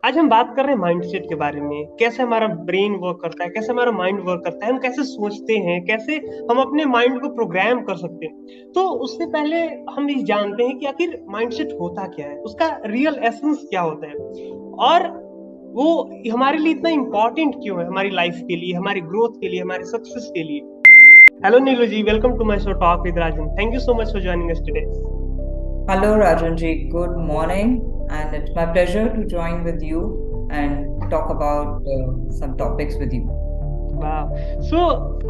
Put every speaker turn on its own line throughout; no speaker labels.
आज हम बात कर रहे हैं माइंडसेट के बारे में, कैसे हमारा ब्रेन वर्क करता है, कैसे हमारा माइंड वर्क करता है, हम कैसे सोचते हैं, कैसे हम अपने माइंड को प्रोग्राम कर सकते हैं। तो उससे पहले हम ये जानते हैं कि आखिर माइंडसेट होता क्या है, उसका रियल एसेंस क्या होता है और वो हमारे लिए इतना इम्पोर्टेंट क्यों है, हमारी लाइफ के लिए, हमारी ग्रोथ के लिए, हमारे सक्सेस के लिए। Hello Neelu ji, welcome to my show talk with Rajan. Thank you so much for joining us today.
Hello, Rajanji. Good morning, and it's my pleasure to join with you and talk about some topics with you.
वाह। सो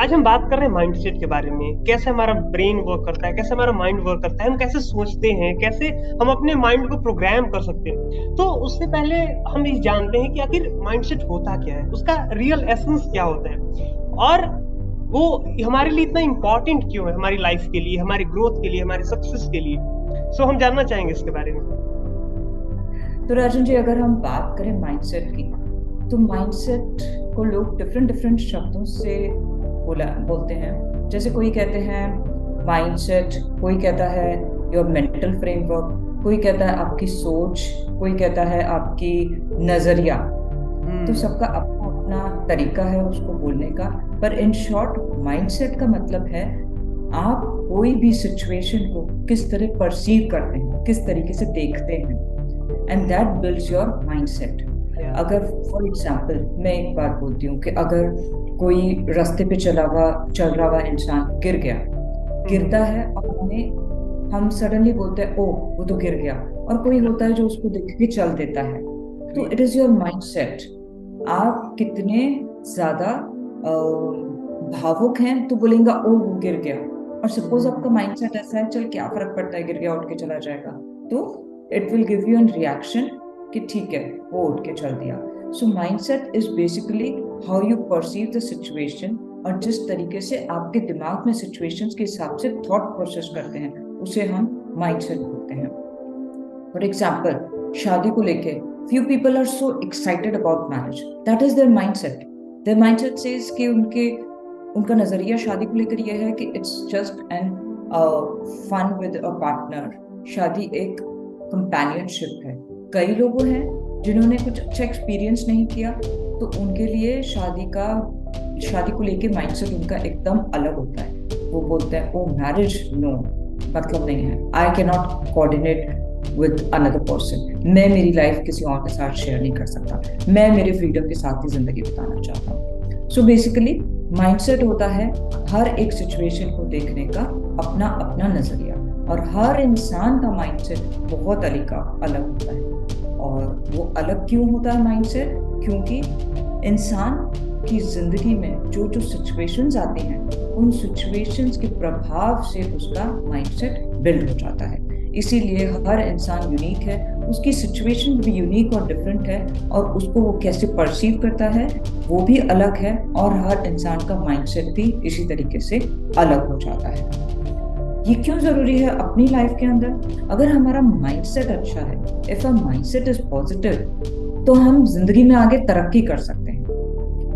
आज हम बात कर रहे हैं mindset के बारे में, कैसे हमारा ब्रेन वर्क करता है, कैसे हमारा माइंड वर्क करता है, हम कैसे सोचते हैं, कैसे हम अपने माइंड को प्रोग्राम कर सकते हैं। तो उससे पहले हम ये जानते हैं कि आखिर माइंडसेट होता क्या है, उसका रियल एसेंस क्या होता है और वो हमारे लिए इतना इम्पोर्टेंट क्यों है, हमारी लाइफ के लिए, हमारी ग्रोथ के लिए, हमारे सक्सेस के लिए। सो हम जानना चाहेंगे इसके बारे में।
तो राजन जी, अगर हम बात करें माइंडसेट की, तो माइंडसेट को लोग डिफरेंट डिफरेंट शब्दों से बोलते हैं। जैसे कोई कहते हैं माइंडसेट, कोई कहता है योर मेंटल फ्रेमवर्क, कोई कहता है आपकी सोच, कोई कहता है आपकी नजरिया। तो सबका अपना अपना तरीका है उसको बोलने का। पर इन शॉर्ट, माइंडसेट का मतलब है आप कोई भी सिचुएशन को किस तरह परसीव करते हैं, किस तरीके से देखते हैं, and that builds your mindset. अगर फॉर एग्जाम्पल मैं एक बात बोलती हूँ कि अगर कोई रास्ते पे चल रहा हुआ इंसान गिरता है और हम सडनली बोलते हैं ओ वो तो गिर गया, और कोई होता है जो उसको देख के चल देता है। तो इट इज योर माइंडसेट। आप कितने ज्यादा भावुक हैं तो बोलेंगे ओ वो गिर गया, और सपोज आपका माइंडसेट ऐसा है चल क्या फर्क पड़ता है, गिर गया उठ के चला जाएगा, तो it will give you an reaction कि ठीक है वो उठ के चल दिया। So mindset is basically how you perceive the situation, और जिस तरीके से आपके दिमाग में सिचुएशंस के हिसाब से थॉट प्रोसेस करते हैं उसे हम माइंडसेट बोलते हैं। फॉर एग्जाम्पल, शादी को लेके few people are so excited about marriage. That is their mindset. Their mindset says कि उनका नजरिया शादी को लेकर यह है कि it's just an fun with a partner. शादी एक कंपेनियनशिप है। कई लोग हैं जिन्होंने कुछ अच्छा एक्सपीरियंस नहीं किया, तो उनके लिए शादी को लेके माइंडसेट उनका एकदम अलग होता है। वो बोलते हैं ओ मैरिज नो, मतलब नहीं है, I can not coordinate with another person, मैं मेरी लाइफ किसी और के साथ शेयर नहीं कर सकता, मैं मेरे फ्रीडम के साथ ही जिंदगी बिताना चाहता हूँ। सो बेसिकली माइंडसेट होता है हर एक सिचुएशन को देखने का अपना अपना नजरिया, और हर इंसान का माइंडसेट बहुत अलग होता है। और वो अलग क्यों होता है माइंडसेट? क्योंकि इंसान की जिंदगी में जो जो सिचुएशंस आती हैं, उन सिचुएशंस के प्रभाव से उसका माइंडसेट बिल्ड हो जाता है। इसीलिए हर इंसान यूनिक है, उसकी सिचुएशन भी यूनिक और डिफरेंट है, और उसको वो कैसे परसीव करता है वो भी अलग है, और हर इंसान का माइंडसेट भी इसी तरीके से अलग हो जाता है। ये क्यों जरूरी है अपनी लाइफ के अंदर? अगर हमारा माइंडसेट अच्छा है, if a mindset is positive, तो हम जिंदगी में आगे तरक्की कर सकते हैं।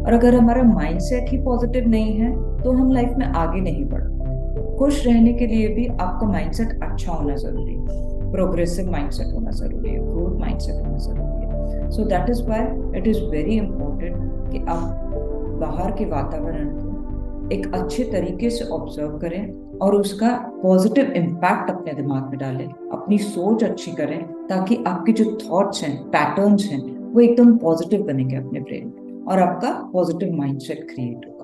और अगर हमारा माइंडसेट ही पॉजिटिव नहीं है तो हम लाइफ में आगे नहीं बढ़। खुश रहने के लिए भी आपका माइंडसेट अच्छा होना जरूरी है, प्रोग्रेसिव माइंडसेट होना जरूरी है, ग्रोथ माइंडसेट होना जरूरी है। So that is why it is very important कि आप बाहर के वातावरण को एक अच्छे तरीके से ऑब्जर्व करें और उसका पॉजिटिव इम्पैक्ट अपने दिमाग में डालें, अपनी सोच अच्छी करें, ताकि आपके जो थॉट्स हैं, पैटर्न्स हैं, वो एकदम पॉजिटिव बनेंगे अपने ब्रेन में, और आपका पॉजिटिव माइंडसेट क्रिएट होगा।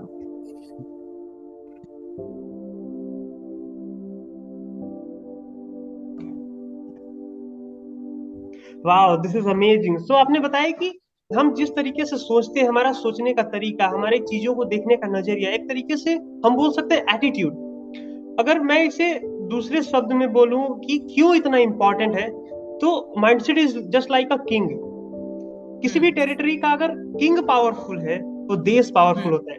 वाह, दिस इज अमेजिंग। सो आपने बताया कि हम जिस तरीके से सोचते हैं, हमारा सोचने का तरीका, हमारे चीजों को देखने का नजरिया, एक तरीके से हम बोल सकते हैं एटीट्यूड। अगर मैं इसे दूसरे शब्द में बोलूं कि क्यों इतना इंपॉर्टेंट है, तो mindset is just like a king. किसी भी टेरिटरी का अगर किंग पावरफुल है तो देश पावरफुल होता है।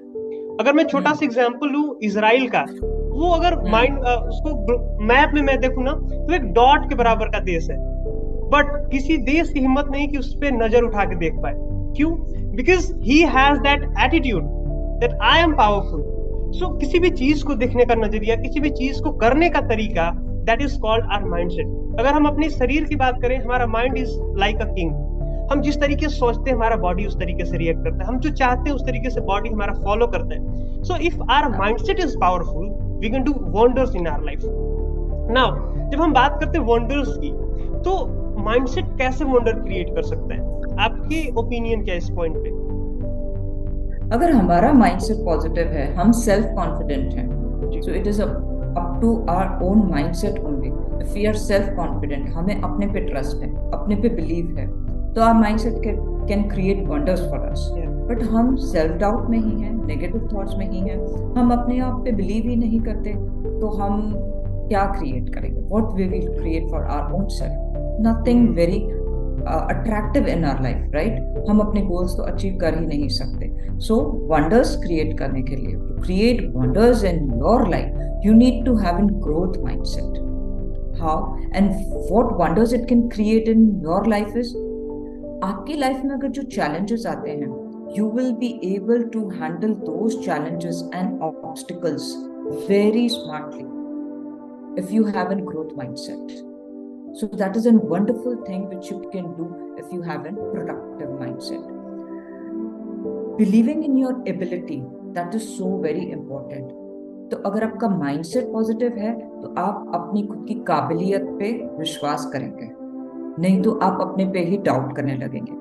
अगर मैं छोटा सा एग्जांपल लूं इजराइल का, वो अगर माइंड उसको मैप में मैं देखूं ना, तो एक डॉट के बराबर का देश है, बट किसी देश की हिम्मत नहीं कि उस पर नजर उठा के देख पाए। क्यों? Because he has that attitude that I am powerful. So किसी भी चीज को देखने का नजरिया, किसी भी चीज को करने का तरीका, that is called our mindset. अगर हम अपने शरीर की बात करें, हमारा mind is like a king. हम जिस तरीके से सोचते हैं हमारा बॉडी उस तरीके से रिएक्ट करता है, हम जो चाहते हैं उस तरीके से बॉडी हमारा फॉलो करता है. So if our mindset is powerful, we can do wonders in our life. Now जब हम बात करते हैं वंडर्स की, तो माइंडसेट कैसे वंडर क्रिएट कर सकता है? आपकी ओपिनियन क्या है इस पॉइंट पे?
अगर हमारा माइंडसेट पॉजिटिव है, हम सेल्फ कॉन्फिडेंट हैं, so it is up to our own mindset only. If we are self confident, हमें अपने पे ट्रस्ट है, अपने पे बिलीव है, तो our mindset can create wonders for us. But हम सेल्फ डाउट में ही हैं, नेगेटिव थॉट्स में ही हैं, हम अपने आप पे बिलीव ही नहीं करते, तो हम क्या क्रिएट करेंगे? What we will create for our own self? Nothing very attractive in our life, right? हम अपने गोल्स तो अचीव कर ही नहीं सकते. सो वंडर्स क्रिएट करने के लिए, to create wonders in your life, you need to have a growth mindset. How and what wonders it can create in your life is, आपकी लाइफ में अगर जो challenges आते हैं, you will be able to handle those challenges and obstacles very smartly if you have a growth mindset. So that is a wonderful thing which you can do if you have a productive mindset. Believing in your ability, that is so very important. तो अगर आपका mindset positive है, तो आप अपनी खुद की काबिलियत पे विश्वास करेंगे, नहीं तो आप अपने पे ही डाउट करने लगेंगे,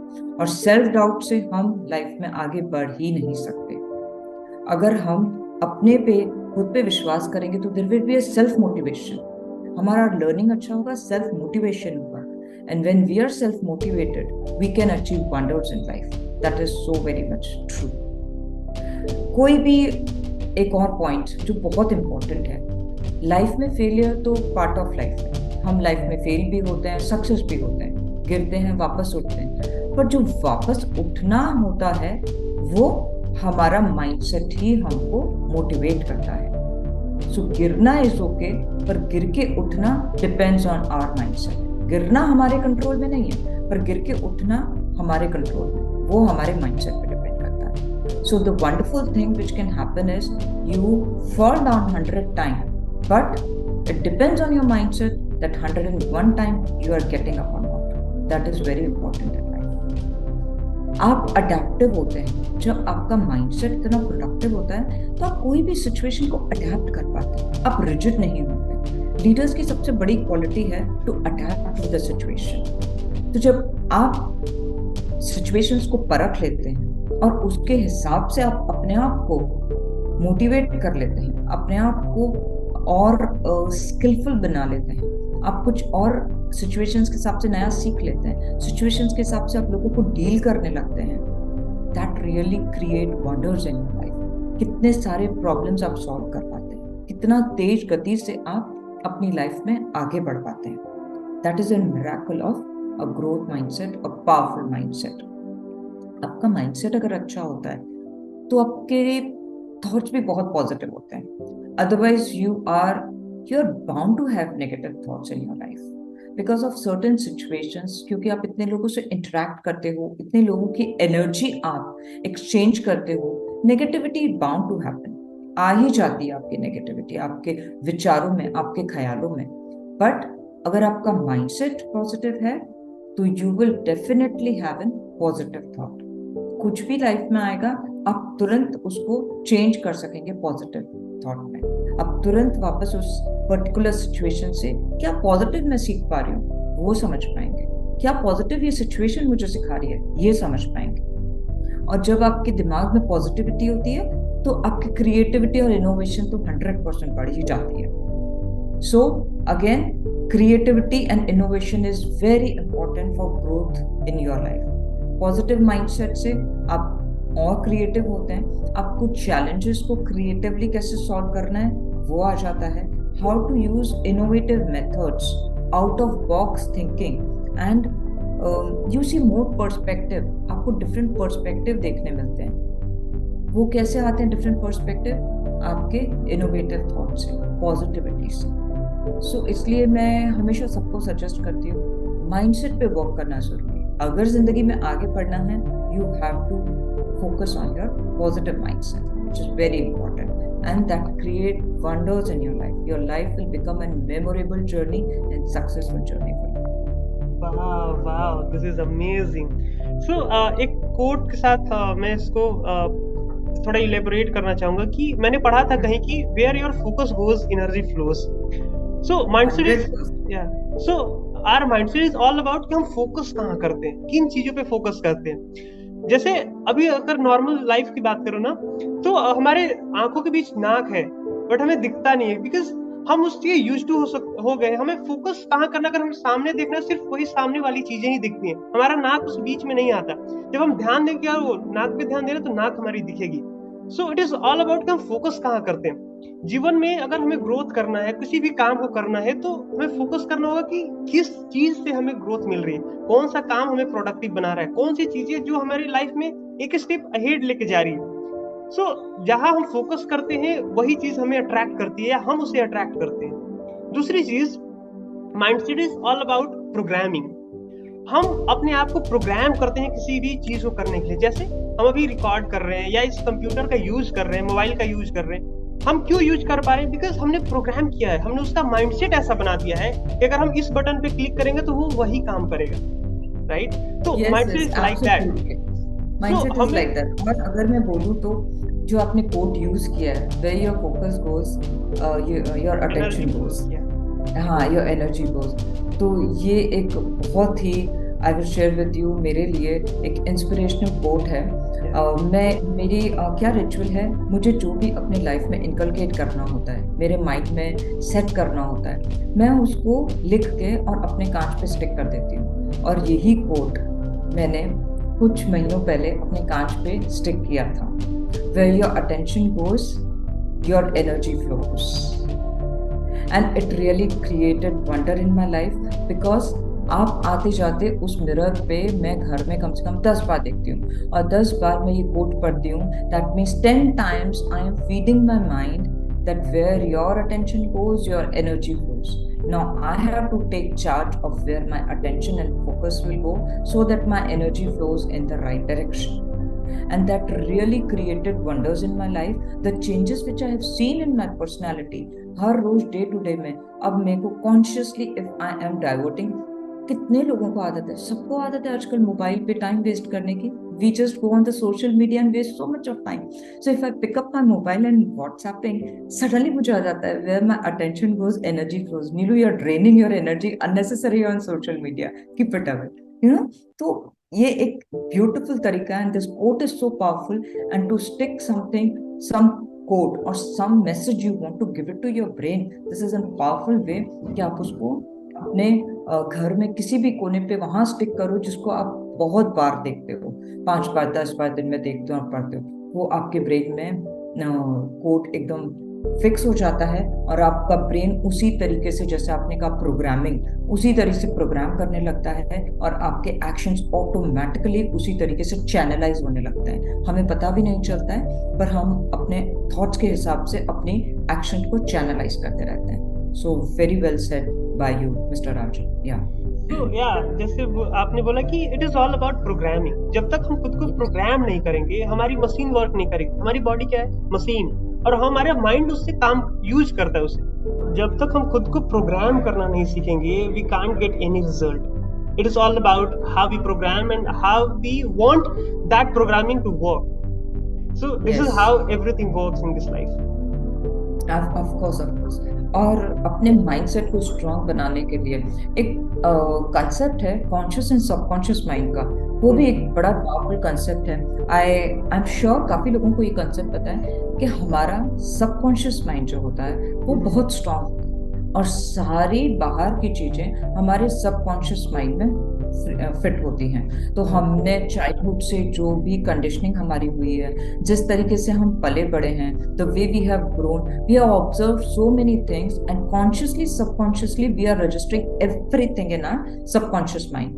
और सेल्फ डाउट से हम लाइफ में आगे बढ़ ही नहीं सकते. अगर हम अपने पे खुद पे विश्वास करेंगे तो there will be a self motivation. हमारा लर्निंग अच्छा होगा, सेल्फ मोटिवेशन होगा, and when we are self motivated we can achieve wonders in life. That is so very much true. कोई भी एक और पॉइंट जो बहुत इंपॉर्टेंट है, लाइफ में फेलियर तो पार्ट ऑफ लाइफ है. हम लाइफ में फेल भी होते हैं, सक्सेस भी होते हैं, गिरते हैं, वापस उठते हैं, पर जो वापस उठना होता है वो हमारा माइंडसेट ही हमको मोटिवेट करता है. सो गिरना इज ओके, पर गिर के उठना डिपेंड्स ऑन आवर माइंडसेट. गिरना हमारे कंट्रोल में नहीं है, पर गिर के उठना हमारे कंट्रोल में, वो हमारे माइंडसेट पे डिपेंड करता है. So the wonderful thing which can happen is you fall down 100 times, but it depends on your mindset that 101 time you are getting up or not. That is very important in life. आप adaptive होते हैं. जब आपका mindset इतना productive होता है तो आप कोई भी सिचुएशन को अडेप्ट कर पाते हैं, आप रिजिड नहीं होते. लीडर्स की सबसे बड़ी क्वालिटी है to adapt to the situation. तो जब आप सिचुएशंस को परख लेते हैं और उसके हिसाब से आप अपने आप को मोटिवेट कर लेते हैं, अपने आप को और स्किलफुल बना लेते हैं, आप कुछ और सिचुएशंस के हिसाब से नया सीख लेते हैं, सिचुएशंस के हिसाब से आप लोगों को डील करने लगते हैं, that really create wonders in your life. कितने सारे प्रॉब्लम्स आप सॉल्व कर पाते हैं, कितना तेज गति से आप अपनी लाइफ में आगे बढ़ पाते हैं. That is a miracle of a growth mindset, a powerful mindset. आपका माइंडसेट अगर अच्छा होता है तो आपके थॉट्स भी बहुत पॉजिटिव होते हैं. Otherwise you are bound to have negative thoughts in your life because of certain situations. क्योंकि आप इतने लोगों से इंटरेक्ट करते हो, इतने लोगों की एनर्जी आप एक्सचेंज करते हो, नेगेटिविटी बाउंड टू हैपन. आ ही जाती है आपकी नेगेटिविटी आपके विचारों में, आपके ख्यालों में. बट अगर आपका माइंडसेट पॉजिटिव है तो you will definitely have an positive thought. कुछ भी लाइफ में आएगा आप तुरंत उसको चेंज कर सकेंगे पॉजिटिव थॉट में. आप तुरंत वापस उस पर्टिकुलर सिचुएशन से क्या पॉजिटिव मैं सीख पा रही हूँ वो समझ पाएंगे, क्या पॉजिटिव ये सिचुएशन मुझे सिखा रही है ये समझ पाएंगे. और जब आपके दिमाग में पॉजिटिविटी होती है तो आपकी क्रिएटिविटी और इनोवेशन तो 100% बढ़ ही जाती है. So again, creativity and innovation is very important for growth in your life. Positive mindset से आप और क्रिएटिव होते हैं. आपको चैलेंजेस को क्रिएटिवली कैसे सॉल्व करना है वो आ जाता है. How to use innovative methods, out of box thinking, and you see more perspective. आपको डिफरेंट पर्सपेक्टिव देखने मिलते हैं. वो कैसे आते हैं डिफरेंट पर्सपेक्टिव? आपके इनोवेटिव थॉट से, पॉजिटिविटी से. सो इसलिए मैं हमेशा सबको सजेस्ट करती हूँ माइंडसेट पे वर्क करना जरूरी है. अगर जिंदगी में आगे बढ़ना है you have to focus on your positive mindset which is very important and that create wonders in your life. Your life will become an memorable journey and successful journey for you.
Wow, wow, this is amazing. एक quote के साथ मैं इसको थोड़ा elaborate करना चाहूंगा कि मैंने पढ़ा था कहीं कि where your focus goes energy flows. So mindset is
100%।
या so our mindset is all about कि हम फोकस कहाँ करते हैं, किन चीजों पे फोकस करते हैं। जैसे अभी अगर नॉर्मल लाइफ की बात करो ना, तो हमारे आंखों के बीच नाक है बट हमें दिखता नहीं है, बिकॉज हम उसके यूज टू हो गए। हमें फोकस कहाँ करना, अगर हम सामने देखना सिर्फ वही सामने वाली चीजें ही दिखती हैं, हमारा नाक उस बीच में नहीं आता। जब हम ध्यान देंगे यार वो नाक पे ध्यान दे रहे तो नाक हमारी दिखेगी। सो इट इज ऑल अबाउट कि हम फोकस कहाँ करते हैं। जीवन में अगर हमें ग्रोथ करना है, किसी भी काम को करना है, तो हमें फोकस करना होगा कि किस चीज से हमें ग्रोथ मिल रही है, कौन सा काम हमें प्रोडक्टिव बना रहा है, कौन सी चीजें जो हमारी लाइफ में एक स्टेप अहेड लेके जा रही है। जहां हम फोकस करते हैं वही चीज हमें अट्रैक्ट करती है या हम उसे अट्रैक्ट करते हैं। दूसरी चीज, mindset is all about programming. हम अपने आप को प्रोग्राम करते हैं किसी भी चीज को करने के लिए। जैसे हम अभी रिकॉर्ड कर रहे हैं या इस कंप्यूटर का यूज कर रहे हैं, मोबाइल का यूज कर रहे हैं, हम क्यों यूज कर पा रहे हैं? बिकॉज हमने प्रोग्राम किया है, हमने उसका माइंडसेट ऐसा बना दिया है कि अगर हम इस बटन पे क्लिक करेंगे तो वो वही काम करेगा, राइट? तो
Yes,
mindset
yes,
is like that.
absolutely.
So
Mindset is
हमें
like that. और अगर मैं बोलूँ तो जो आपने कोट यूज किया है, where your focus goes, your
energy
attention goes.
किया।
हाँ, your energy goes. तो ये एक बहुत ही I will share with you, मेरे लिए एक इंस्पिरेशनल कोट है। मेरी क्या रिचुअल है, मुझे जो भी अपने लाइफ में इनकलकेट करना होता है, मेरे माइंड में सेट करना होता है, मैं उसको लिख के और अपने कांच पे स्टिक कर देती हूँ। और यही कोट मैंने कुछ महीनों पहले अपने कांच पे स्टिक किया था, where your attention goes, your energy flows. And it really created wonder in my life because आप आते जाते उस मिरर पे मैं घर में कम से कम 10 बार देखती हूँ, और 10 बार मैं ये कोट पढ़ती हूँ। That means 10 times I am feeding my mind that where your attention goes, your energy flows. Now I have to take charge of where my attention and focus will go so that my energy flows in the right direction. And that really created wonders in my life. The changes which I have seen in my personality, हर रोज day to day में अब मेरे को consciously if I am diverting, कितने लोगों को आदत है, सबको आदत है आजकल मोबाइल पे टाइम वेस्ट करने की। We just go on the social media and waste so much of time. So if I pick up my mobile and WhatsApping, suddenly मुझे आ जाता है where my attention goes, energy flows. Neelu, you're draining your energy unnecessary on social media. Keep it away. You know? तो ये एक beautiful तरीका है, and this quote is so powerful. And to stick something, some quote or some message you want to give it to your brain, this is a powerful way कि आप उसको अपने घर में किसी भी कोने पे वहां स्टिक करो जिसको आप बहुत बार देखते हो, 5 बार 10 बार दिन में देखते हो और पढ़ते हो। वो आपके ब्रेन में कोट एकदम फिक्स हो जाता है, और आपका ब्रेन उसी तरीके से, जैसे आपने कहा प्रोग्रामिंग, उसी तरीके से प्रोग्राम करने लगता है, और आपके एक्शंस ऑटोमेटिकली उसी तरीके से चैनलाइज होने लगता है। हमें पता भी नहीं चलता है, पर हम अपने थॉट्स के हिसाब से अपनी एक्शन को चैनलाइज करते रहते हैं। So very well said by you, Mr. Raj. Yeah.
तो जैसे आपने बोला कि it is all about programming. जब तक हम खुद को प्रोग्राम नहीं करेंगे, हमारी मशीन वर्क नहीं करेगी। हमारी बॉडी क्या है? मशीन, और हमारा माइंड उससे काम यूज करता है उसे। जब तक हम खुद को प्रोग्राम करना नहीं सीखेंगे, we can't get any result. It is all about how we program and how we want that programming to work. So this is how everything works in this life.
Of course, of course. और अपने mindset को strong बनाने के लिए एक concept है conscious and subconscious mind का, वो भी एक बड़ा पावरफुल कंसेप्ट है। आई एम श्योर काफी लोगों को ये कंसेप्ट पता है कि हमारा सबकॉन्शियस माइंड जो होता है वो बहुत स्ट्रांग, और सारी बाहर की चीजें हमारे सबकॉन्शियस माइंड में फिट होती हैं। तो हमने चाइल्डहुड से जो भी कंडीशनिंग हमारी हुई है, जिस तरीके से हम पले बड़े हैं, the way we have grown, we have observed so many things, and consciously subconsciously we are registering everything in our subconscious mind.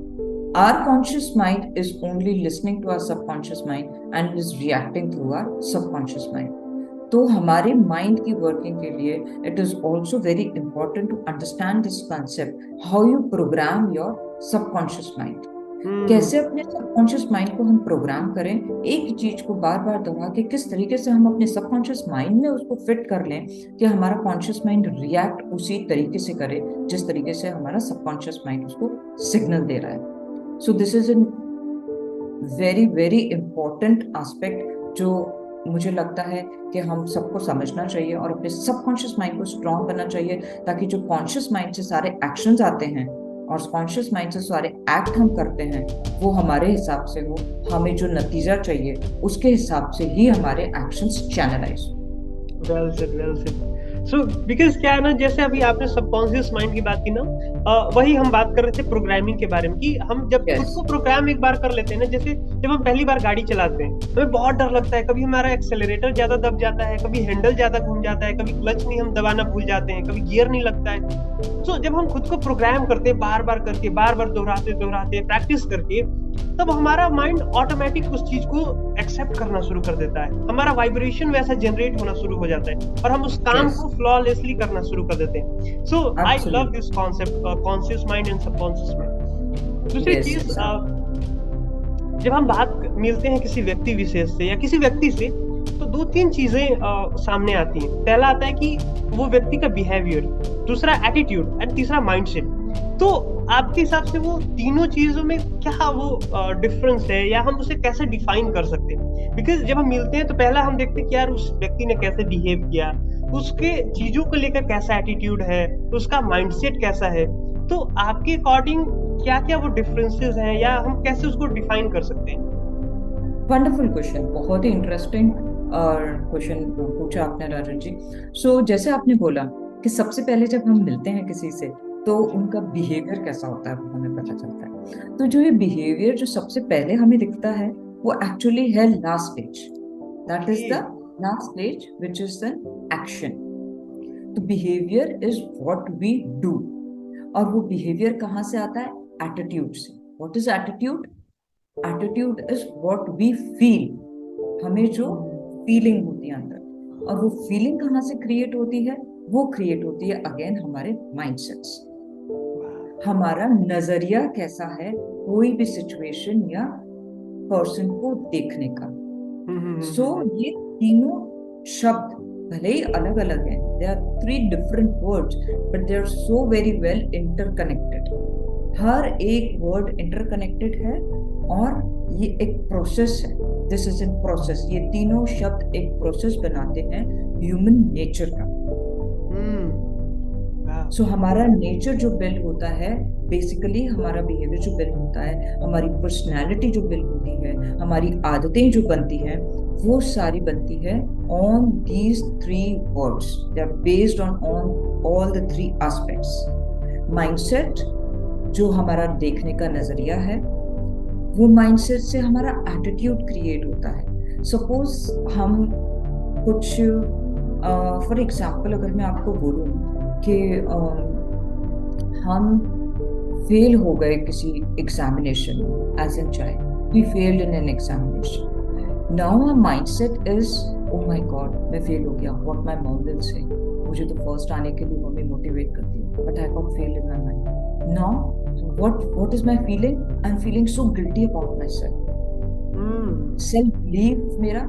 Our conscious mind is only listening to our subconscious mind and is reacting through our subconscious mind. तो हमारे mind की working के लिए it is also very important to understand this concept, how you program your subconscious mind. कैसे अपने subconscious mind को हम programme करें, एक चीज को बार बार दोहरा के किस तरीके से हम अपने सबकॉन्शियस माइंड में उसको फिट कर लें कि हमारा कॉन्शियस माइंड रिएक्ट उसी तरीके से करे जिस तरीके से हमारा सबकॉन्शियस माइंड उसको सिग्नल दे रहा है. सो this is very very important aspect जो मुझे लगता है कि हम सबको समझना चाहिए और अपने सबकॉन्शियस माइंड को स्ट्रांग करना चाहिए, ताकि जो कॉन्शियस माइंड से सारे एक्शंस आते हैं और कॉन्शियस माइंड से सारे एक्ट हम करते हैं वो हमारे हिसाब से हो, हमें जो नतीजा चाहिए उसके हिसाब से ही हमारे actions channelise.
Well said, well said. So because क्या है ना, जैसे अभी आपने सबकॉन्शियस माइंड की बात की ना, वही हम बात कर रहे थे प्रोग्रामिंग के बारे में, कि हम जब
Yes.
खुद को प्रोग्राम एक बार कर लेते हैं ना, जैसे जब हम पहली बार गाड़ी चलाते हैं हमें बहुत डर लगता है, कभी हमारा एक्सेलरेटर ज्यादा दब जाता है, कभी हैंडल ज्यादा घूम जाता है, कभी क्लच नहीं हम दबाना भूल जाते हैं, कभी गियर नहीं लगता है। सो जब हम खुद को प्रोग्राम करते हैं बार बार करके, बार बार दोहराते दोहराते प्रैक्टिस करके, तब हमारा माइंड ऑटोमेटिक उस चीज को एक्सेप्ट करना शुरू कर देता है, हमारा वाइब्रेशन वैसा जनरेट होना शुरू हो जाता है और हम उस काम
Yes.
को फ्लॉलेसली करना शुरू कर देते हैं। सो आई
Absolutely.
Love this concept, conscious mind and subconscious mind. दूसरी
Yes,
चीज,
exactly.
जब हम बात मिलते हैं किसी व्यक्ति विशेष से या किसी व्यक्ति से, तो दो तीन चीजें सामने आती हैं। पहला आता है कि वो व्यक्ति का बिहेवियर, दूसरा एटीट्यूड एंड तीसरा माइंडसेट। तो आपके हिसाब से वो तीनों चीजों में क्या वो डिफरेंस है, या हम उसे कैसे डिफाइन कर सकते हैं? बिकॉज जब हम मिलते हैं तो पहला हम देखते हैं कि यार उस व्यक्ति ने कैसे बिहेव किया, उसके चीजों को लेकर कैसा एटीट्यूड है, उसका माइंडसेट कैसा है। तो आपके अकॉर्डिंग क्या क्या वो डिफरेंसेस हैं, या हम कैसे उसको डिफाइन कर सकते हैं?
वंडरफुल क्वेश्चन, बहुत ही इंटरेस्टिंग क्वेश्चन पूछा आपने राजन जी। सो जैसे आपने बोला कि सबसे पहले जब हम मिलते हैं किसी से तो उनका बिहेवियर कैसा होता है वो हमें पता चलता है। तो जो ये बिहेवियर जो सबसे पहले हमें दिखता है वो एक्चुअली है last stage, that is the last stage which is the action. तो behaviour is what we do, और वो बिहेवियर कहाँ से आता है? एटीट्यूड से। What is attitude? Attitude is what we feel, हमें जो फीलिंग होती है अंदर, और वो फीलिंग कहाँ से क्रिएट होती है? वो क्रिएट होती है अगेन हमारे माइंडसेट से। हमारा नजरिया कैसा है कोई भी सिचुएशन या पर्सन को देखने का। सो ये तीनों शब्द भले ही अलग अलग हैं, they are three different words but they are so very well interconnected. हर एक वर्ड इंटरकनेक्टेड है और ये एक प्रोसेस है, दिस इज इन प्रोसेस। ये तीनों शब्द एक प्रोसेस बनाते हैं ह्यूमन नेचर का। सो हमारा नेचर जो बिल्ड होता है, बेसिकली हमारा बिहेवियर जो बिल्ड होता है, हमारी पर्सनैलिटी जो बिल्ड होती है, हमारी आदतें जो बनती हैं, वो सारी बनती है on these three words. They are based on all the three aspects. Mindset जो हमारा देखने का नजरिया है, वो माइंडसेट से हमारा एटीट्यूड क्रिएट होता है। सपोज हम कुछ फॉर एग्जाम्पल अगर मैं आपको बोलूं कि हम फेल हो गए किसी एग्जामिनेशन में, as in child we failed in an examination. Now our mindset is oh my God, मैं फेल हो गया, what my mom will say. मुझे तो फर्स्ट आने के लिए मम्मी मोटिवेट करती है, but I got failed in my mind. Now what is my feeling? I'm feeling so guilty about myself. Self belief मेरा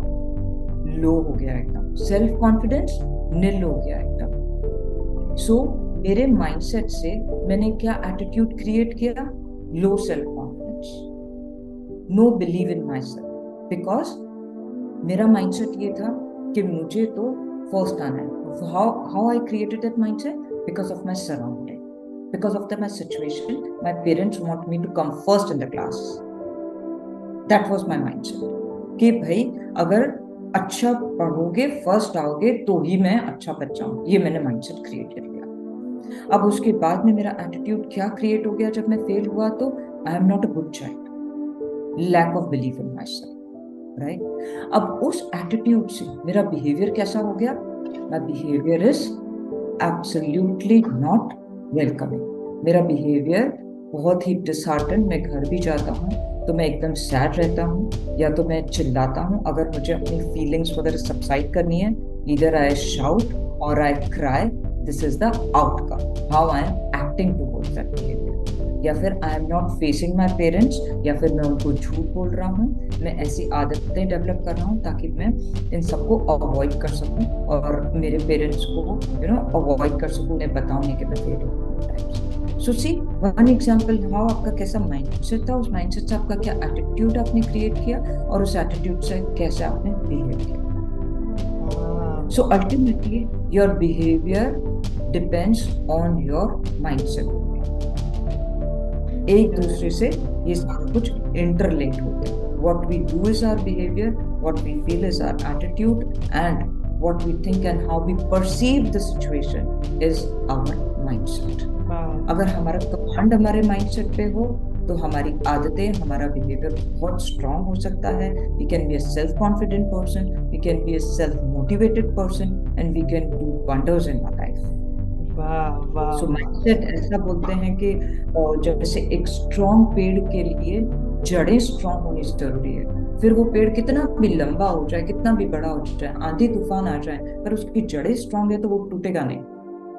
लो हो गया एकदम, सेल्फ कॉन्फिडेंस नील हो गया एकदम। सो मेरे माइंडसेट से मैंने क्या एटीट्यूड क्रिएट किया? Low self confidence, know believe in my self, because मेरा माइंडसेट ये था कि मुझे तो फर्स्ट आना है। How I created that mindset? Because of my surrounding, because of my situation. My parents want me to come first in the class. That was my mindset कि भाई अगर अच्छा पढ़ोगे, फर्स्ट आओगे, तो ही मैं अच्छा बच्चा हूँ। ये मैंने माइंडसेट क्रिएट कर लिया। अब उसके बाद में मेरा एटीट्यूड क्या क्रिएट हो गया जब मैं फेल हुआ? तो I am not a good child, lack of belief in my self, right? अब उस एटीट्यूड से मेरा बिहेवियर कैसा हो गया? My behaviour is absolutely not welcoming. मेरा बिहेवियर बहुत ही डिसहार्टन। मैं घर भी जाता हूँ तो मैं एकदम सैड रहता हूँ, या तो मैं चिल्लाता हूँ अगर मुझे अपनी फीलिंग्स वगैरह सबसाइड करनी है। ईदर आई शाउट और I cry, this is the outcome how I am acting towards that behaviour. या फिर आई am not facing my parents, या फिर मैं उनको झूठ बोल रहा हूँ। मैं ऐसी आदतें डेवलप कर रहा हूँ ताकि मैं इन सबको अवॉइड कर सकूँ और मेरे पेरेंट्स को अवॉइड कर सकूँ, उन्हें बताऊँ नहीं कि मैं फेल हूँ। सो सी वन एग्जांपल हाउ आपका कैसा माइंडसेट था, उस माइंडसेट से आपका क्या एटीट्यूड आपने क्रिएट किया और उस एटीट्यूड से कैसे आपने बिहेव किया। So ultimately your behaviour depends on your mindset. एक दूसरे से ये सब कुछ इंटरलिंक होते हैं। What we do is our behavior, what we feel is our attitude, and what we think and how we perceive the situation is our mindset. अगर हमारा कमांड हमारे माइंडसेट पे हो तो हमारी आदतें, हमारा बिहेवियर बहुत स्ट्रांग हो सकता है। We can be a self-confident person, we can be a self-motivated person, and we can do wonders in our life. So mindset ऐसा बोलते हैं कि जैसे एक स्ट्रांग पेड़ के लिए जड़ें स्ट्रांग होनी जरूरी है। फिर वो पेड़ कितना भी लंबा हो जाए, कितना भी बड़ा हो जाए, आंधी तूफान आ जाए, पर उसकी जड़ें स्ट्रांग है तो वो टूटेगा नहीं,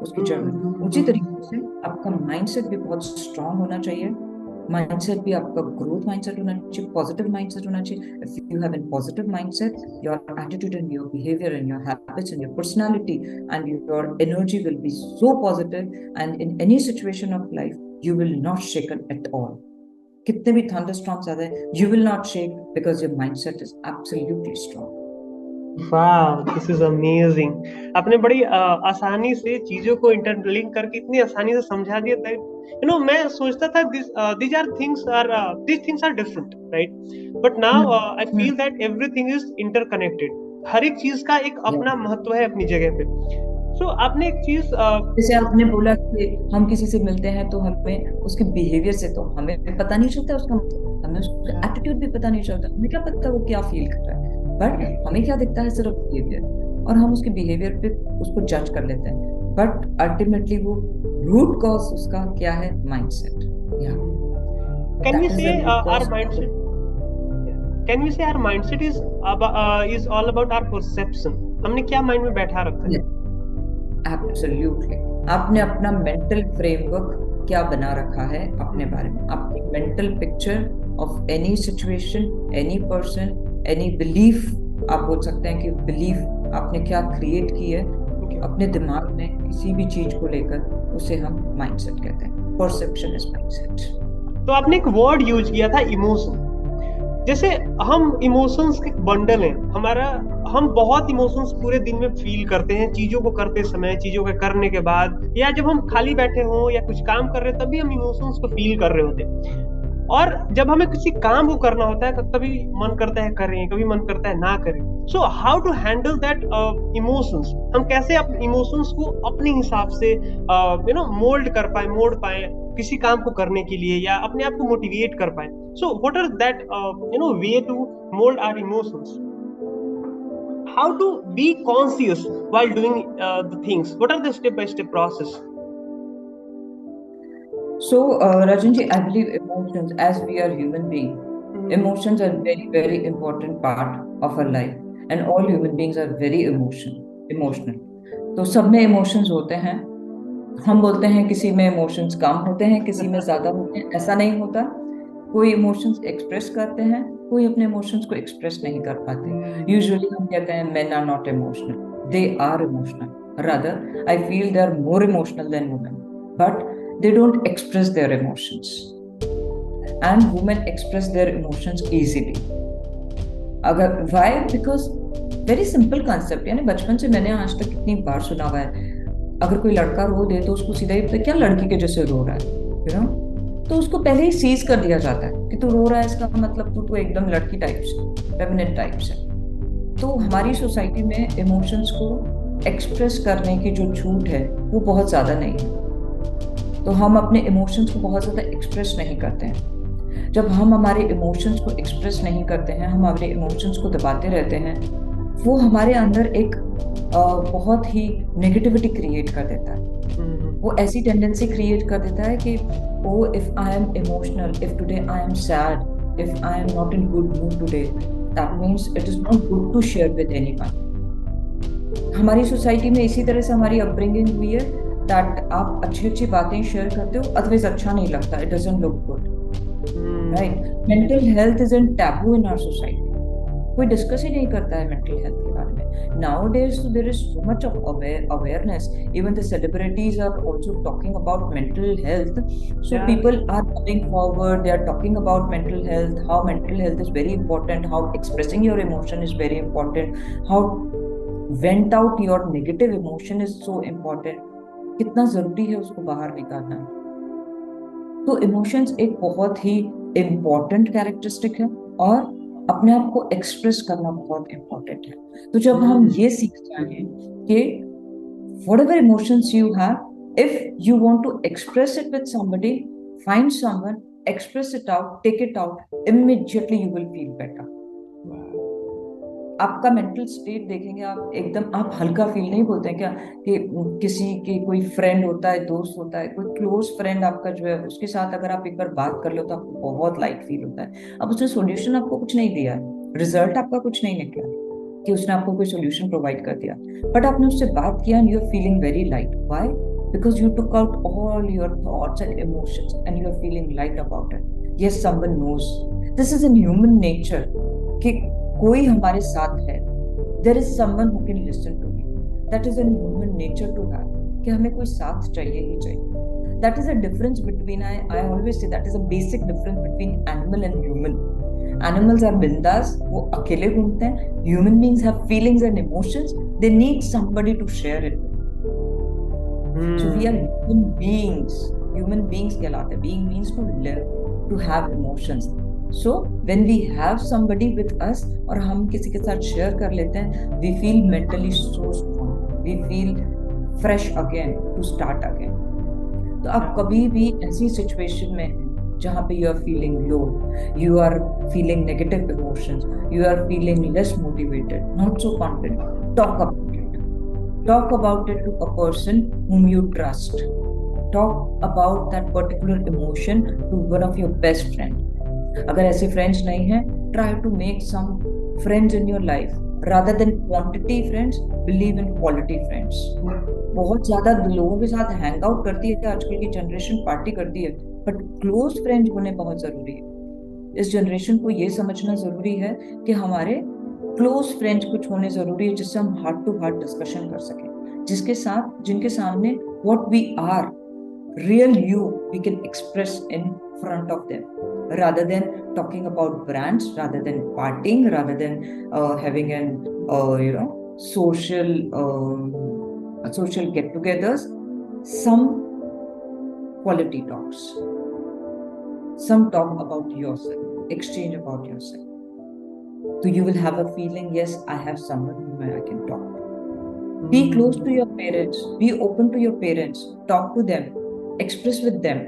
उसकी जड़ में। उसी तरीके से आपका माइंडसेट भी बहुत स्ट्रांग होना चाहिए। माइंडसेट भी आपका ग्रोथ माइंडसेट होना चाहिए, पॉजिटिव माइंडसेट होना चाहिए। If you have an positive mindset, your attitude and your behaviour and your habits and your personality and your energy will be so positive, and in any situation of life you will not shaken at all. कितने भी thunderstorms आ जाए, you will not shake because your mindset is absolutely strong.
वाह, this is amazing. आपने बड़ी आसानी से चीजों को इंटरलिंक करके इतनी आसानी से समझा दिया दैट मैं सोचता था these things are different, right? But now I feel that everything is interconnected. हर एक चीज का एक अपना महत्व है अपनी जगह पे। So, आपने एक चीज
जैसे आपने बोला कि हम किसी से मिलते हैं तो हमें उसके बिहेवियर से तो हमें पता नहीं चलता उसका, हमें उसका एटीट्यूड भी पता नहीं चलता, हमें क्या पता वो क्या फील कर रहा है, बट हमें क्या दिखता है सिर्फ बिहेवियर, और हम उसके बिहेवियर पे उसको जज कर लेते हैं। बट अल्टीमेटली वो रूट कॉज उसका क्या है, mindset.
Can we say our mindset is all about our perception? हमने क्या माइंड में बैठा रखा है?
एब्सोल्युटली। आपने अपना मेंटल फ्रेमवर्क क्या बना रखा है अपने बारे में, आपकी mental picture of any situation, any person, any belief. आप बोल सकते हैं कि बिलीफ आपने क्या क्रिएट की है अपने दिमाग में किसी भी चीज को लेकर, उसे हम माइंडसेट कहते हैं। Perception is mindset.
तो आपने एक वर्ड यूज किया था, इमोशन। जैसे हम इमोशंस के बंडल हैं, हम बहुत इमोशंस पूरे दिन में फील करते हैं, चीजों को करते समय, चीजों के करने के बाद, या जब हम खाली बैठे हों या कुछ काम कर रहे हैं तभी हम इमोशंस को फील कर रहे होते हैं। और जब हमें किसी काम को करना होता है तो कभी मन करता है करें, कभी मन करता है ना करें। So how to handle that emotions? हम कैसे अपने इमोशंस को अपने हिसाब से मोल्ड कर पाए, मोड़ पाए किसी काम को करने के लिए, या अपने आप को मोटिवेट कर पाए। So what are that way to mould our emotions? How to be conscious while doing the things? What are the step-by-step process?
So, Rajan ji, I believe emotions, as we are human beings, emotions are very, very important part of our life, and all human beings are very emotional. तो सब में emotions होते हैं। हम बोलते हैं किसी में emotions कम होते हैं, किसी में ज्यादा होते हैं, ऐसा नहीं होता। कोई इमोशंस एक्सप्रेस करते हैं, कोई अपने इमोशंस को एक्सप्रेस नहीं कर पाते। यूजुअली हम कहते हैं men are not emotional, they are emotional. Rather I feel they are more emotional than women, but they don't express their emotions, and women express their emotions easily. अगर why? Because very simple concept, यानी बचपन से मैंने आज तक कितनी बार सुना हुआ है, अगर कोई लड़का रो दे तो उसको सीधा ही क्या लड़की के जैसे रो रहा है, यू नो, तो उसको पहले ही सीज कर दिया जाता है कि तू रो रहा है, इसका मतलब तू तो एकदम लड़की टाइप से, फेमिनिन टाइप से। तो हमारी सोसाइटी में इमोशंस को एक्सप्रेस करने की जो छूट है वो बहुत ज़्यादा नहीं है, तो हम अपने इमोशंस को बहुत ज़्यादा एक्सप्रेस नहीं करते हैं। जब हम हमारे इमोशंस को एक्सप्रेस नहीं करते हैं, हम हमारे इमोशंस को दबाते रहते हैं, वो हमारे अंदर एक बहुत ही नेगेटिविटी क्रिएट कर देता है। वो ऐसी टेंडेंसी क्रिएट कर देता है कि oh, if I am emotional, if today I am sad, if I am not in good mood today, that means it is not good to share with anyone. हमारी सोसाइटी में इसी तरह से हमारी अपब्रिंगिंग हुई है that आप अच्छी बातें शेयर करते हो, अदरवाइज अच्छा नहीं लगता, it doesn't look good, right? Mental health is a taboo in our society. कोई डिस्कस ही नहीं करता है मेंटल हेल्थ के बारे में now days. So there is so much of awareness. Even the celebrities are also talking about mental health. So
Yeah.
people are coming forward, they are talking about mental health, how mental health is very important, how expressing your emotion is very important, how vent out your negative emotion is so important. कितना जरूरी है उसको बाहर निकालना. तो emotions एक बहुत ही important characteristic है और अपने आप को एक्सप्रेस करना बहुत इम्पोर्टेंट है. तो जब हम ये सीख जाएं कि whatever emotions you have, if you want to express it with somebody, find someone, express it out, take it out, immediately you will feel better. आपका मेंटल स्टेट देखेंगे आप एकदम आप हल्का फील नहीं बोलते हैं क्या कि किसी की कोई फ्रेंड होता है, दोस्त होता है, कोई क्लोज फ्रेंड आपका जो है उसके साथ अगर आप एक बार बात कर लो तो आपको बहुत लाइट फील होता है. अब उसने सॉल्यूशन आपको कुछ नहीं दिया, रिजल्ट आपका कुछ नहीं निकला कि उसने आपको कोई सॉल्यूशन प्रोवाइड कर दिया, बट आपने उससे बात किया and you are feeling very light. Why? Because you took out all your thoughts and emotions and you are feeling light about it. Yes, someone knows. This is in human nature कि कोई हमारे साथ है. There is someone who can listen to me. That is in human nature to have. कि हमें कोई साथ चाहिए ही चाहिए. That is a difference between I always say that is a basic difference between animal and human. Animals are bindas, वो अकेले घूमते हैं. Human beings have feelings and emotions. They need somebody to share it with. So we are human beings. Human beings कहलाते हैं. Being means to live, to have emotions. So when we have somebody with us और हम किसी के साथ share कर लेते हैं, we feel mentally so strong, we feel fresh again to start again. तो आप कभी भी ऐसी सिचुएशन में हैं जहाँ पे you are feeling low, you are feeling negative emotions, you are feeling less motivated, not so confident, talk about it. Talk about it to a person whom you trust. Talk about that particular emotion to one of your best friend. अगर ऐसे friends नहीं हैं, try to make some friends in your life rather than quantity friends. Believe in quality friends. बहुत ज्यादा लोगों के साथ hang out करती है आजकल की जनरेशन, पार्टी करती है, बट क्लोज फ्रेंड्स होने बहुत जरूरी है. इस जनरेशन को ये समझना जरूरी है कि हमारे क्लोज फ्रेंड्स कुछ होने जरूरी है जिससे हम हार्ट टू हार्ट डिस्कशन कर सकें, जिसके साथ जिनके सामने what we are, real you, we can express in front of them, rather than talking about brands, rather than partying, rather than having an social get-togethers. Some quality talks, some talk about yourself, exchange about yourself. So you will have a feeling, yes, I have someone whom I can talk to. Be close to your parents, be open to your parents, talk to them, express with them.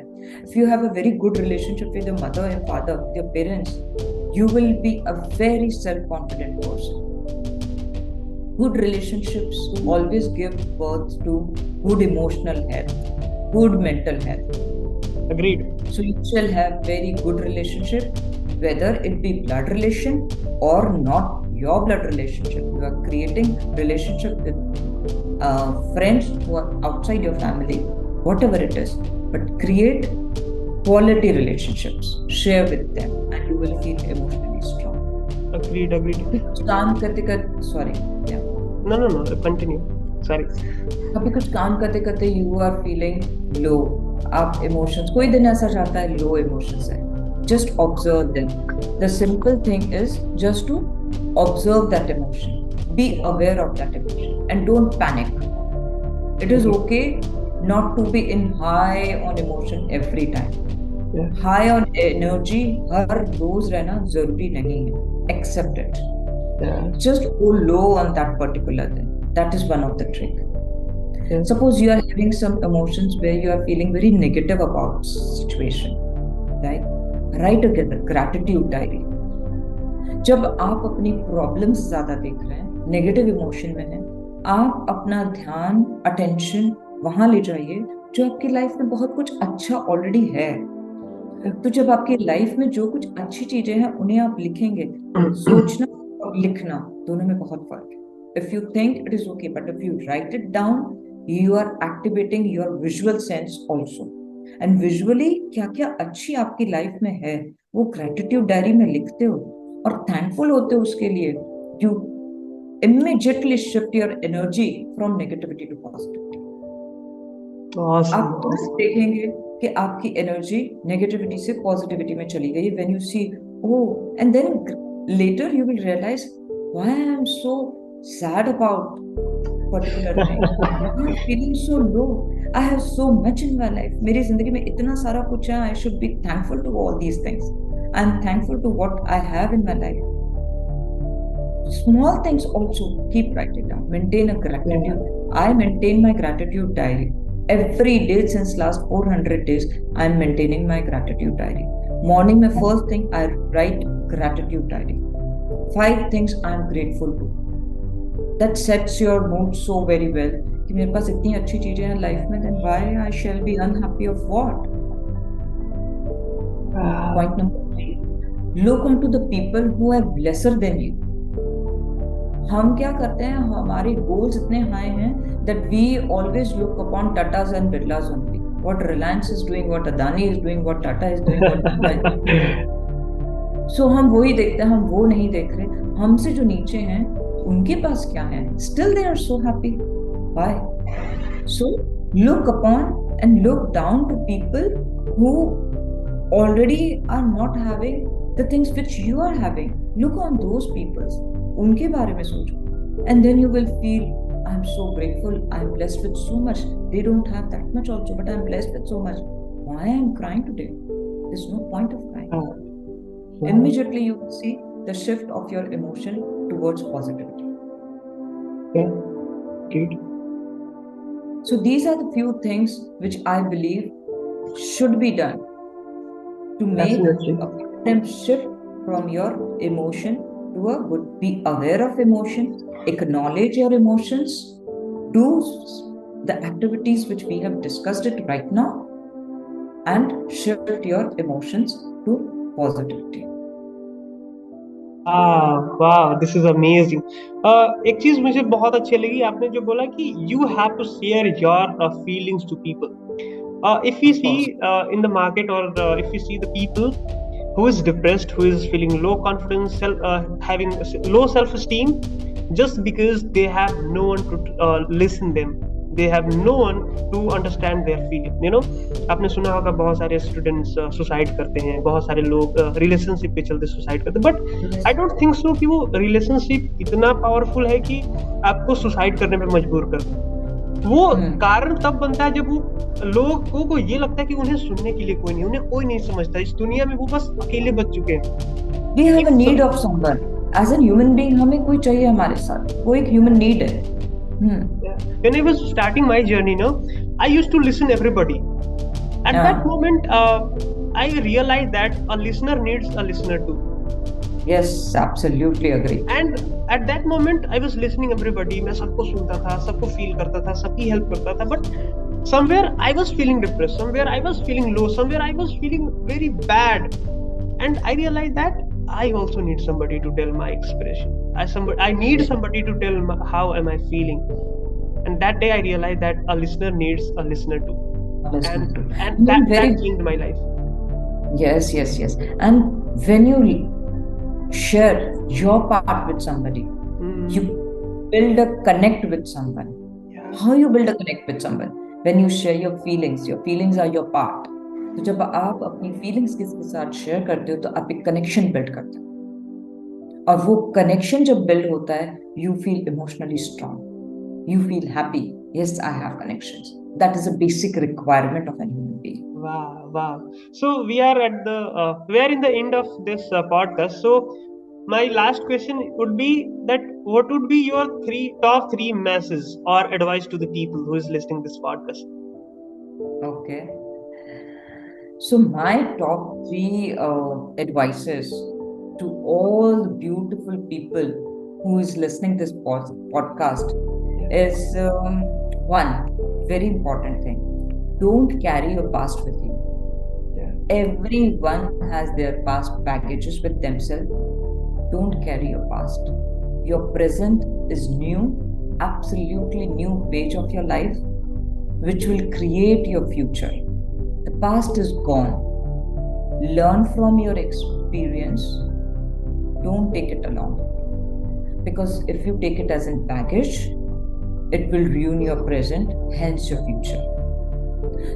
If you have a very good relationship with your mother and father, with your parents, you will be a very self-confident person. Good relationships always give birth to good emotional health, good mental health.
Agreed.
So you shall have very good relationship, whether it be blood relation or not your blood relationship. You are creating relationship with friends who are outside your family, whatever it is, but create quality relationships, share with them, and you will feel emotionally strong.
Agreed.
काम करते करते, sorry, yeah.
No, continue. Sorry.
कभी कुछ काम करते करते you are feeling low, आप emotions, कोई दिन ऐसा जाता है low emotions है, just observe them. The simple thing is just to observe that emotion, be aware of that emotion, and don't panic. It is okay not to be in high on emotion every time. Yeah. High on energy हर रोज रहना जरूरी नहीं है. Accept it. Yeah. Just go low on that particular thing. That is one of the trick. Yeah. Suppose you are having some emotions where you are feeling very negative about situation, right? Write a gratitude diary. जब आप अपनी problems ज्यादा देख रहे हैं, negative emotion में हैं, आप अपना ध्यान, अटेंशन वहां ले जाइए जो आपकी लाइफ में बहुत कुछ अच्छा ऑलरेडी है. तो जब आपकी लाइफ में जो कुछ अच्छी चीजें हैं उन्हें आप लिखेंगे. सोचना और लिखना दोनों में बहुत फर्क है. If you think it is okay, but if you write it down, you are activating your visual sense also. And visually क्या क्या अच्छी आपकी लाइफ में है वो ग्रेटिट्यूड डायरी में लिखते हो, और थैंकफुल होते हो उसके लिए, you immediately shift your energy from negativity to positivity.
Awesome.
आप तुरंत देखेंगे कि आपकी एनर्जी नेगेटिविटी से पॉजिटिविटी में चली गई। When you see and then later you will realize why I am so sad about particular thing, why I am feeling so low, I have so much in my life, मेरी जिंदगी में इतना सारा कुछ है, I should be thankful to all these things, I am thankful to what I have in my life. Small things also, keep writing down, maintain a gratitude. I maintain my gratitude diary every day since last 400 days. I am maintaining my gratitude diary. Morning mein first thing I write gratitude diary, 5 things I am grateful to. That sets your mood so very well कि मेरे पास इतनी अच्छी चीजें हैं life में, then why I shall be unhappy of what? Point number 3, look onto the people who are lesser than you. हम क्या करते हैं, हमारे गोल्स इतने हाई हैं that we always look upon Tatas and Birlas only. What Reliance is doing, what Adani is doing, what Tata is doing, what Birla is doing. So हम वही देखते हैं, हम वो नहीं देख रहे हमसे जो नीचे हैं उनके पास क्या है. Still they are so happy. Why? So look upon and look down to people who already are not having the things which you are having. Look on those people. उनके बारे में सोचो, and then you will feel I am so grateful, I am blessed with so much. They don't have that much also, but I am blessed with so much. Why I am crying today? There's no point of crying. Immediately you will see the shift of your emotion towards positivity.
Yeah, good.
So these are the few things which I believe should be done to make them shift from your emotion to a good. Be aware of emotion, acknowledge your emotions, do the activities which we have discussed it right now, and shift your emotions to positivity.
वाह, this is amazing. एक चीज मुझे बहुत अच्छी लगी, आपने जो बोला कि you have to share your feelings to people. If we see in the market, or if we see the people who is depressed, who is feeling low confidence, having low self-esteem, just because they have no one to listen them, they have no one to understand their feeling. You know, आपने सुना होगा बहुत सारे students suicide करते हैं, बहुत सारे लोग रिलेशनशिप पे चलते सुसाइड करते हैं, but I don't think so कि वो रिलेशनशिप इतना पावरफुल है कि आपको सुसाइड करने पे मजबूर कर दे. वो कारण तब बनता है जब वो लोगों को ये लगता है कि उन्हें सुनने के लिए कोई नहीं, उन्हें कोई नहीं समझता. इस दुनिया में वो बस अकेले बच चुके हैं.
We have a need of someone. As a human being, हमें कोई चाहिए हमारे साथ, वो एक human need है.
When I was starting my journey, I used to listen everybody. At that moment, I realized that a listener needs a listener too.
Yes, absolutely agree.
And at that moment, I was listening everybody. मैं सबको सुनता था, सबको feel करता था, सबकी help करता था. But somewhere I was feeling depressed. Somewhere I was feeling low. Somewhere I was feeling very bad. And I realized that I also need somebody to tell my expression. I need somebody to tell how am I feeling. And that day I realized that a listener needs a listener too. And that changed my life.
Yes. And when you share your part with somebody, you build a connect with someone. How you build a connect with someone? When you share your feelings are your part. तो जब आप अपनी feelings किसके साथ share करते हो तो आप एक कनेक्शन बिल्ड करते हो, और वो कनेक्शन जब बिल्ड होता है, you feel emotionally strong, you feel happy. Yes, I have connections. That is a basic requirement of a human being.
Wow. So we are in the end of this podcast. So my last question would be that what would be your top three messages or advice to the people who is listening to this podcast?
Okay. So my top 3 advices to all the beautiful people who is listening to this podcast is one very important thing: don't carry your past with you. Everyone has their past baggages with themselves. Don't carry your past. Your present is new, absolutely new page of your life, which will create your future. The past is gone. Learn from your experience. don't take it along. Because if you take it as in baggage, it will ruin your present, hence your future.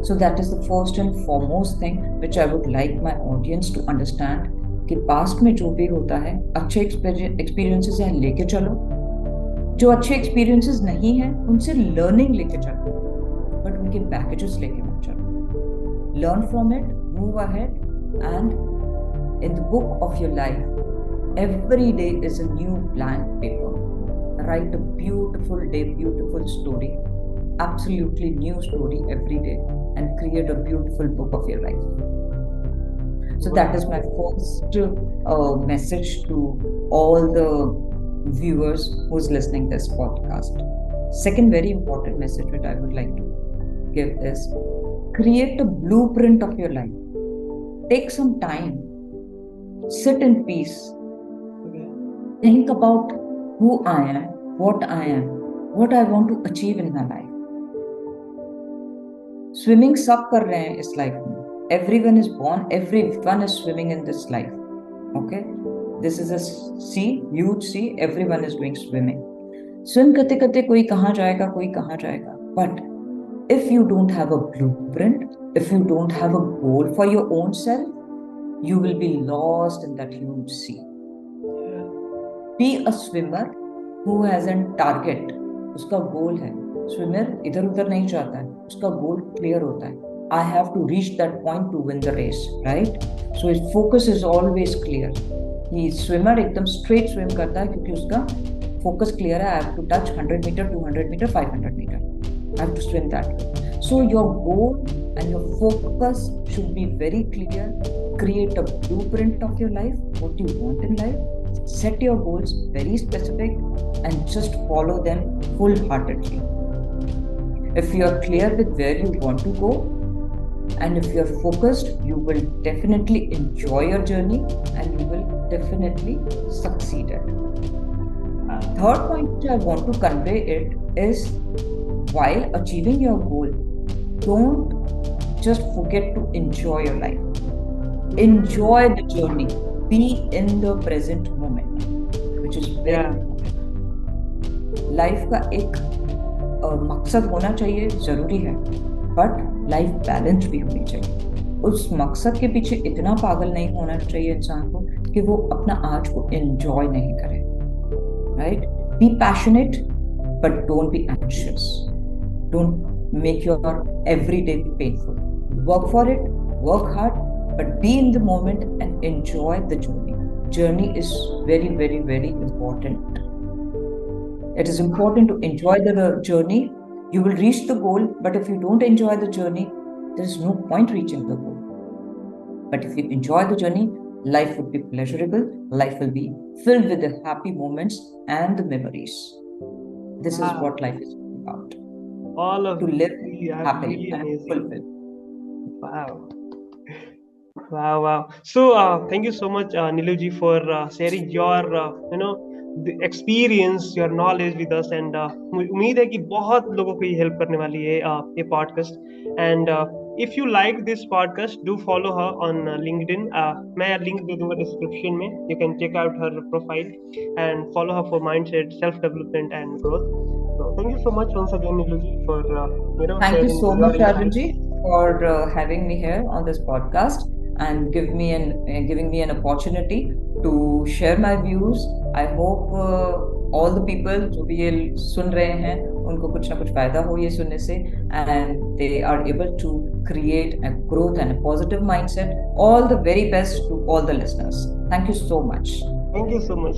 So that is the first and foremost thing which I would like my audience to understand कि past में जो भी होता है अच्छे experiences हैं लेके चलो, जो अच्छे एक्सपीरियंसेस नहीं हैं उनसे लर्निंग लेके चलो, बट उनके पैकेजेस लेके मत चलो. Learn from it, move ahead, and in the book of your life every day is a new blank paper. Write a beautiful day, beautiful story, absolutely new story every day, and create a beautiful book of your life. So that is my first message to all the viewers who's listening this podcast. Second very important message which I would like to give is create a blueprint of your life. Take some time, sit in peace. Think about who I am, what I want to achieve in my life. Swimming सब कर रहे हैं इस life में. Everyone is born, everyone is swimming in this life. Okay? This is a sea, huge sea, everyone is doing swimming. Swim करते करते कोई कहाँ जाएगा, कोई कहाँ जाएगा. But if you don't have a blueprint, if you don't have a goal for your own self, you will be lost in that huge sea. Be a swimmer who has a target. उसका गोल है. Swimmer इधर उधर नहीं जाता है, उसका goal clear होता है. I have to reach that point to win the race, right? So his focus is always clear. He swimmer एकदम straight swim करता है क्योंकि उसका focus clear है. I have to touch 100 meter, 200 meter, 500 meter. I have to swim that way. So your goal and your focus should be very clear. Create a blueprint of your life, what you want in life. Set your goals very specific and just follow them wholeheartedly. If you are clear with where you want to go and if you are focused, you will definitely enjoy your journey and you will definitely succeed it. Third point which I want to convey it is while achieving your goal, don't just forget to enjoy your life. Enjoy the journey. Be in the present moment, which is very important. Life का एक मकसद होना चाहिए, जरूरी है, but life balance भी होनी चाहिए. उस मकसद के पीछे इतना पागल नहीं होना चाहिए इंसान को कि वो अपना आज को एंजॉय नहीं करे. Right? Be passionate but don't be anxious. Don't make your every day painful. Work for it, work hard, but be in the moment and enjoy the journey. Journey is very, very, very important. It is important to enjoy the journey. You will reach the goal, but if you don't enjoy the journey, there is no point reaching the goal. But if you enjoy the journey, life would be pleasurable. Life will be filled with the happy moments and the memories. This is what life is about.
All of
to live happily and fulfilled.
Wow. Wow. So thank you so much, Niluji, for sharing your the experience, your knowledge with us, and उम्मीद है कि बहुत लोगों को ये help करने वाली है ये podcast. And if you like this podcast, do follow her on LinkedIn. मैं लिंक दे दूंगा डिस्क्रिप्शन में. You can check out her profile and follow her for mindset, self development, and growth. So thank you so much once again, Niluji, for
Thank you so much, Arjunji, for having me here on this podcast and giving me an opportunity to share my views. I hope all the people जो भी ये सुन रहे हैं उनको कुछ ना कुछ फायदा हो ये सुनने से, and they are able to create a growth and a positive mindset. All the very best to all the listeners. Thank you so much.
Thank you so much.